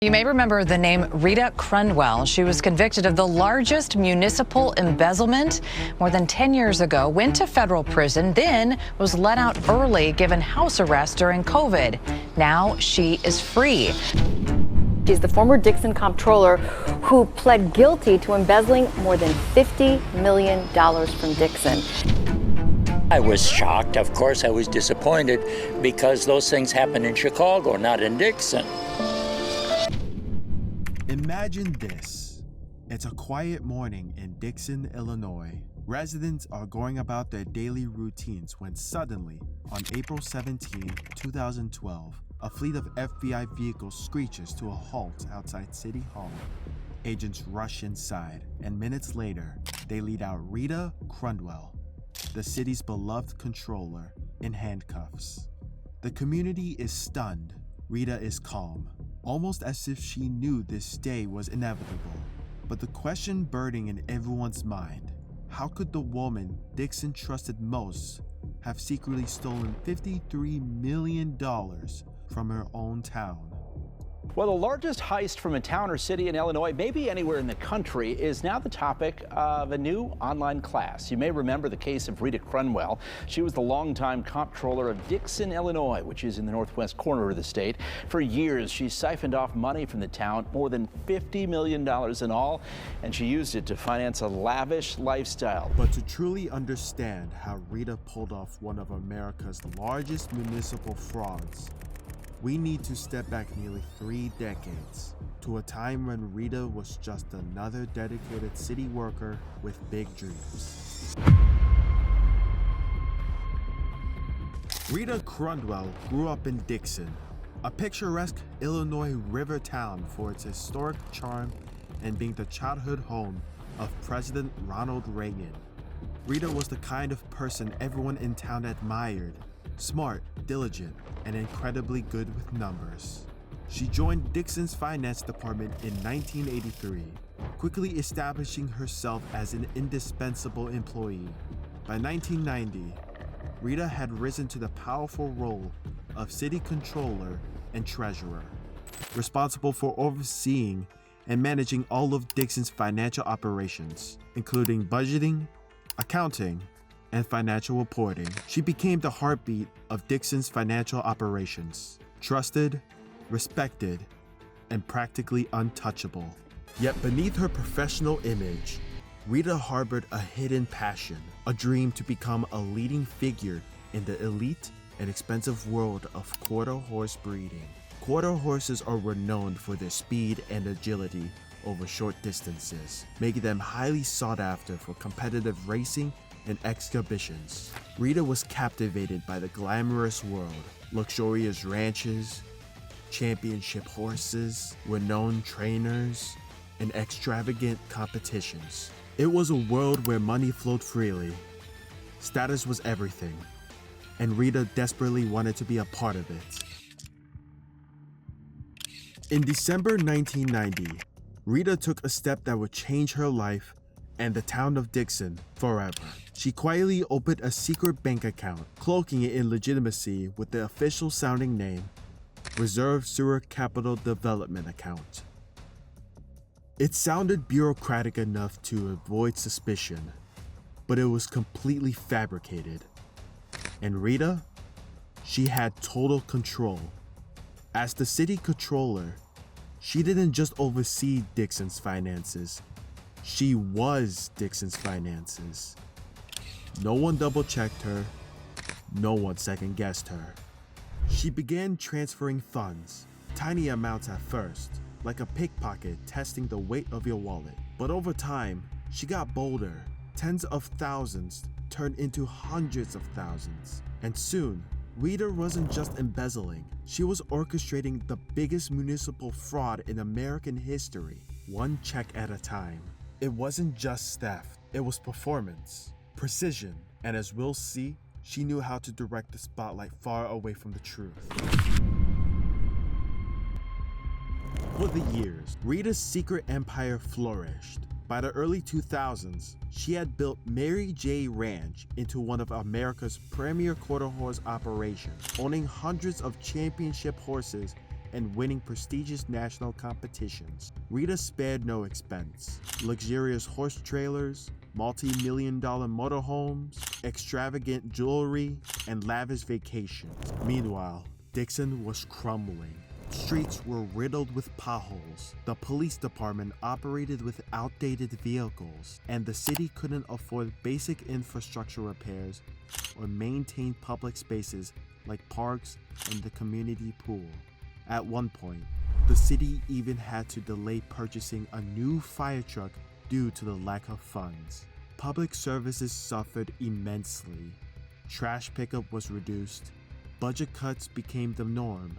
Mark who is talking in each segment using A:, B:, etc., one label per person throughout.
A: You may remember the name Rita Crundwell. She was convicted of the largest municipal embezzlement more than 10 years ago, went to federal prison, then was let out early, given house arrest during COVID. Now she is free.
B: She's the former Dixon comptroller who pled guilty to embezzling more than $50 million from Dixon.
C: I was shocked. Of course, I was disappointed because those things happen in Chicago, not in Dixon.
D: Imagine this. It's a quiet morning in Dixon, Illinois. Residents are going about their daily routines when suddenly, on April 17, 2012, a fleet of FBI vehicles screeches to a halt outside City Hall. Agents rush inside, and minutes later, they lead out Rita Crundwell, the city's beloved controller, in handcuffs. The community is stunned. Rita is calm, almost as if she knew this day was inevitable. But the question burning in everyone's mind, how could the woman Dixon trusted most have secretly stolen $53 million from her own town?
E: Well, the largest heist from a town or city in Illinois, maybe anywhere in the country, is now the topic of a new online class. You may remember the case of Rita Crundwell. She was the longtime comptroller of Dixon, Illinois, which is in the northwest corner of the state. For years, she siphoned off money from the town, more than $50 million in all, and she used it to finance a lavish lifestyle.
D: But to truly understand how Rita pulled off one of America's largest municipal frauds, we need to step back nearly 3 decades to a time when Rita was just another dedicated city worker with big dreams. Rita Crundwell grew up in Dixon, a picturesque Illinois river town for its historic charm and being the childhood home of President Ronald Reagan. Rita was the kind of person everyone in town admired. Smart, diligent, and incredibly good with numbers. She joined Dixon's finance department in 1983, quickly establishing herself as an indispensable employee. By 1990, Rita had risen to the powerful role of city controller and treasurer, responsible for overseeing and managing all of Dixon's financial operations, including budgeting, accounting, and financial reporting. She became the heartbeat of Dixon's financial operations, trusted, respected, and practically untouchable. Yet beneath her professional image, Rita harbored a hidden passion, a dream to become a leading figure in the elite and expensive world of quarter horse breeding. Quarter horses are renowned for their speed and agility over short distances, making them highly sought after for competitive racing and exhibitions. Rita was captivated by the glamorous world, luxurious ranches, championship horses, renowned trainers, and extravagant competitions. It was a world where money flowed freely. Status was everything, and Rita desperately wanted to be a part of it. In December 1990, Rita took a step that would change her life and the town of Dixon forever. She quietly opened a secret bank account, cloaking it in legitimacy with the official sounding name, Reserve Sewer Capital Development Account. It sounded bureaucratic enough to avoid suspicion, but it was completely fabricated. And Rita, she had total control. As the city controller, she didn't just oversee Dixon's finances, she was Dixon's finances. No one double-checked her, no one second-guessed her. She began transferring funds, tiny amounts at first, like a pickpocket testing the weight of your wallet. But over time, she got bolder. Tens of thousands turned into hundreds of thousands. And soon, Rita wasn't just embezzling, she was orchestrating the biggest municipal fraud in American history, one check at a time. It wasn't just theft, it was performance, precision, and as we'll see, she knew how to direct the spotlight far away from the truth. For the years, Rita's secret empire flourished. By the early 2000s, she had built Mary J. Ranch into one of America's premier quarter horse operations, owning hundreds of championship horses and winning prestigious national competitions. Rita spared no expense. Luxurious horse trailers, multi-million-dollar motorhomes, extravagant jewelry, and lavish vacations. Meanwhile, Dixon was crumbling. Streets were riddled with potholes. The police department operated with outdated vehicles, and the city couldn't afford basic infrastructure repairs or maintain public spaces like parks and the community pool. At one point, the city even had to delay purchasing a new fire truck due to the lack of funds. Public services suffered immensely. Trash pickup was reduced, budget cuts became the norm,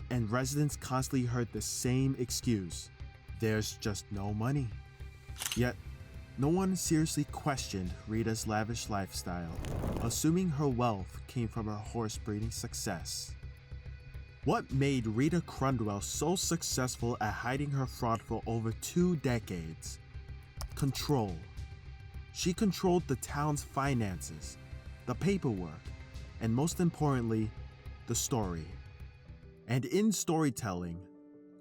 D: and residents constantly heard the same excuse: there's just no money. Yet, no one seriously questioned Rita's lavish lifestyle, assuming her wealth came from her horse breeding success. What made Rita Crundwell so successful at hiding her fraud for over 2 decades? Control. She controlled the town's finances, the paperwork, and most importantly, the story. And in storytelling,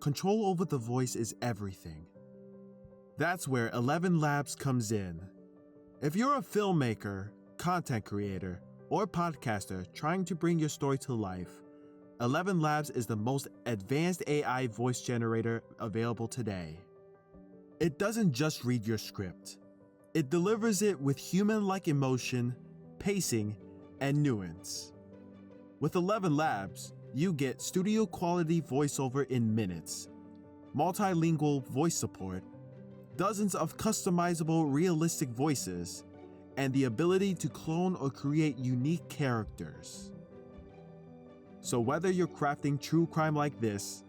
D: control over the voice is everything. That's where 11 Labs comes in. If you're a filmmaker, content creator, or podcaster trying to bring your story to life, 11 Labs is the most advanced AI voice generator available today. It doesn't just read your script. It delivers it with human-like emotion, pacing, and nuance. With 11 Labs, you get studio-quality voiceover in minutes, multilingual voice support, dozens of customizable realistic voices, and the ability to clone or create unique characters. So whether you're crafting true crime like this,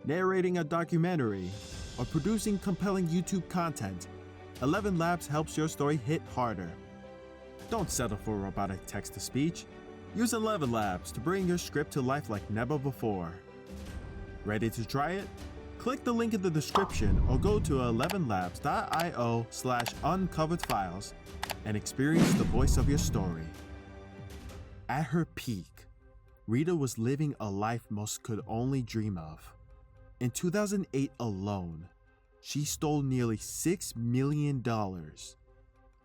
D: narrating a documentary, or producing compelling YouTube content, 11 Labs helps your story hit harder. Don't settle for robotic text-to-speech. Use 11 Labs to bring your script to life like never before. Ready to try it? Click the link in the description or go to 11labs.io/uncoveredfiles and experience the voice of your story. At her peak, Rita was living a life most could only dream of. In 2008 alone, she stole nearly $6 million,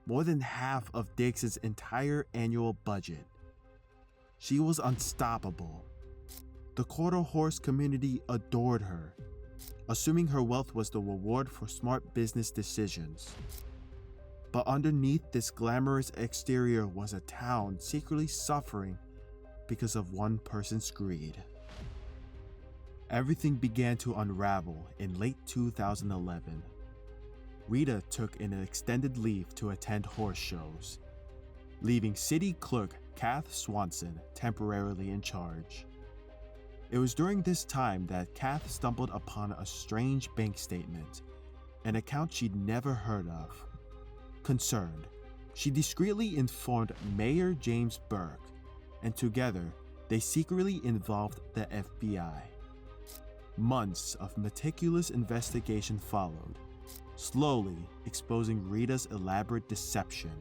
D: more than half of Dixon's entire annual budget. She was unstoppable. The quarter horse community adored her, assuming her wealth was the reward for smart business decisions. But underneath this glamorous exterior was a town secretly suffering because of one person's greed. Everything began to unravel in late 2011. Rita took an extended leave to attend horse shows, leaving city clerk Kath Swanson temporarily in charge. It was during this time that Kath stumbled upon a strange bank statement, an account she'd never heard of. Concerned, she discreetly informed Mayor James Burke, and together they secretly involved the FBI. Months of meticulous investigation followed, slowly exposing Rita's elaborate deception.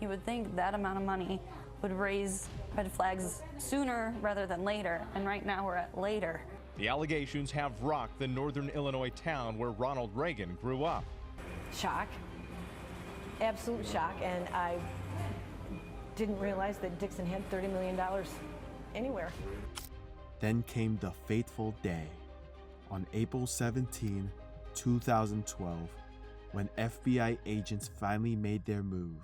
F: You would think that amount of money would raise red flags sooner rather than later, and right now we're at later.
G: The allegations have rocked the northern Illinois town where Ronald Reagan grew up.
H: Shock, absolute shock, and I didn't realize that Dixon had $30 million anywhere.
D: Then came the fateful day, on April 17, 2012, when FBI agents finally made their move.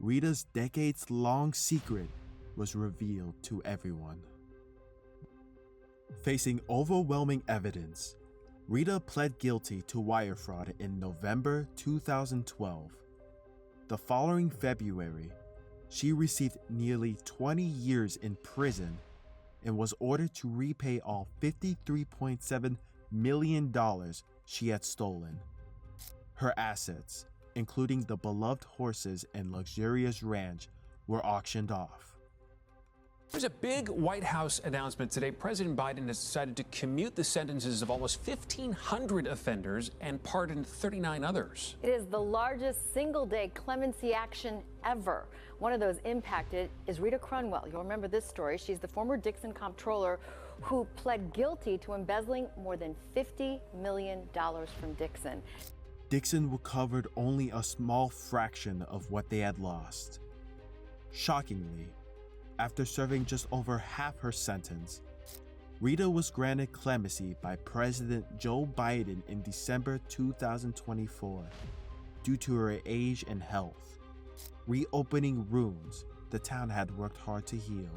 D: Rita's decades-long secret was revealed to everyone. Facing overwhelming evidence, Rita pled guilty to wire fraud in November 2012. The following February, she received nearly 20 years in prison and was ordered to repay all $53.7 million she had stolen. Her assets, including the beloved horses and luxurious ranch, were auctioned off.
I: There's a big White House announcement today. President Biden has decided to commute the sentences of almost 1,500 offenders and pardon 39 others.
B: It is the largest single-day clemency action ever. One of those impacted is Rita Crundwell. You'll remember this story. She's the former Dixon comptroller who pled guilty to embezzling more than $50 million from Dixon.
D: Dixon recovered only a small fraction of what they had lost. Shockingly, after serving just over half her sentence, Rita was granted clemency by President Joe Biden in December 2024 due to her age and health, reopening wounds the town had worked hard to heal.